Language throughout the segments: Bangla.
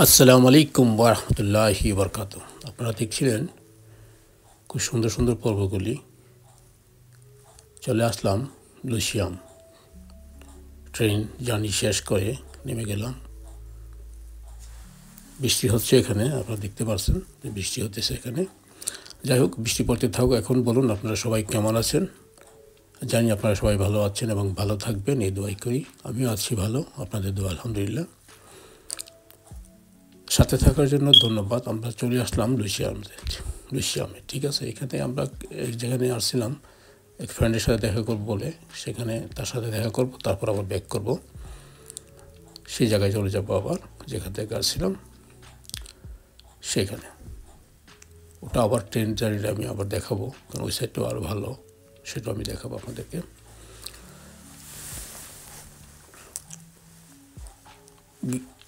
আসসালামু আলাইকুম ওয়া রাহমাতুল্লাহি ওয়া বারাকাতুহু। আপনারা দেখছিলেন খুব সুন্দর সুন্দর পর্বগুলি। চলে আসলাম লুসিয়াম। ট্রেন জার্নি শেষ করে নেমে গেলাম। বৃষ্টি হচ্ছে এখানে, আপনারা দেখতে পাচ্ছেন যে বৃষ্টি হতেছে এখানে। যাই হোক, বৃষ্টি পড়তে থাকুক। এখন বলুন আপনারা সবাই কেমন আছেন? জানি আপনারা সবাই ভালো আছেন এবং ভালো থাকবেন, এই দোয়াই করি। আমিও আছি ভালো, আপনাদের দোয়া আলহামদুলিল্লাহ। সাথে থাকার জন্য ধন্যবাদ। আমরা চলে আসলাম লুসিয়ামে, ঠিক আছে। এখানে আমরা যেখানে আসছিলাম এক ফ্রেন্ডের সাথে দেখা করব বলে, সেখানে তার সাথে দেখা করব, তারপর আবার ব্যাক করব, সেই জায়গায় চলে যাব আবার যেখান থেকে আসছিলাম সেখানে। ওটা আবার ট্রেন জার্নিটা আমি আবার দেখাবো, কারণ ওই সাইডটাও আরও ভালো, সেটাও আমি দেখাবো আপনাদেরকে।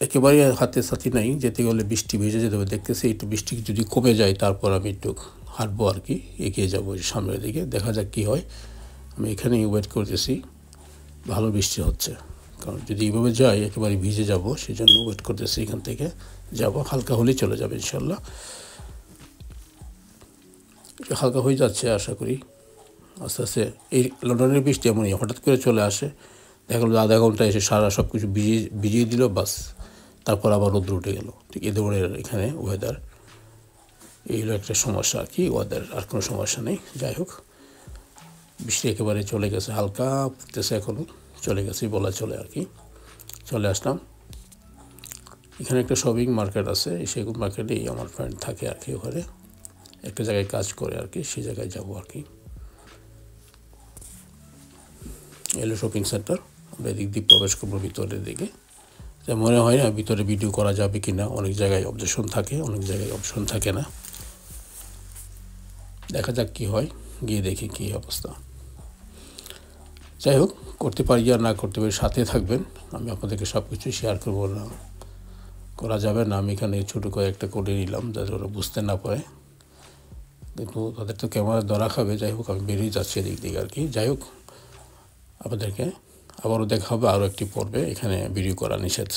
একেবারেই হাতে সাথে নাই, যেতে গেলে বৃষ্টি ভেজে যেতে হবে। দেখতেছি একটু বৃষ্টি যদি কমে যায় তারপর আমি একটু হাঁটবো আর কি, এগিয়ে যাবো সামনের দিকে, দেখা যাক কী হয়। আমি এখানেই ওয়েট করতেছি, ভালো বৃষ্টি হচ্ছে, কারণ যদি এইভাবে যাই একেবারে ভিজে যাব, সেই জন্য ওয়েট করতেছি। এখান থেকে যাব, হালকা হলেই চলে যাবে ইনশাল্লাহ। হালকা হয়ে যাচ্ছে আশা করি আস্তে আস্তে। এই লন্ডনের বৃষ্টি এমনই, হঠাৎ করে চলে আসে, দেখা গেলো আধা ঘন্টা এসে সারা সব কিছু ভিজিয়ে দিল, বাস তারপর আবার রোদ্র উঠে গেল। ঠিক এ ধরনের এখানে ওয়েদার। এই হলো একটা সমস্যা আর কি, ওয়েদার, আর কোনো সমস্যা নেই। যাই হোক, বৃষ্টি একেবারে চলে গেছে, হালকা পড়তেছে এখনও, চলে গেছে বলা চলে আর কি। চলে আসলাম। এখানে একটা শপিং মার্কেট আছে, সেই মার্কেটেই আমার ফ্রেন্ড থাকে আর কি, ওখানে একটা জায়গায় কাজ করে আর কি, সেই জায়গায় যাবো আর কি। এলো শপিং সেন্টার, আমরা এদিক দিয়ে প্রবেশ করবো ভিতরের দিকে। যা মনে হয় না ভিতরে ভিডিও করা যাবে কি না, অনেক জায়গায় অবজেকশন থাকে, অনেক জায়গায় অপশন থাকে না। দেখা যাক কী হয়, গিয়ে দেখি কী অবস্থা। যাই হোক, করতে পারি আর না করতে পারি, সাথে থাকবেন। আমি আপনাদেরকে সব কিছু শেয়ার করবো না, করা যাবে না। আমি এখানে ছোটো করে একটা করে নিলাম যাতে ওরা বুঝতে না পারে, কিন্তু তাদের তো ক্যামেরা ধরা খাবে। যাই হোক, আমি বেরিয়ে যাচ্ছি এদিক দিকে আর কি। যাই হোক, আপনাদেরকে আবারও দেখা হবে আরও একটি পর্বে। এখানে ভিডিও করা নিষেধ,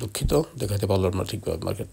দুঃখিত, দেখাতে পারলাম না ঠিকভাবে মার্কেট।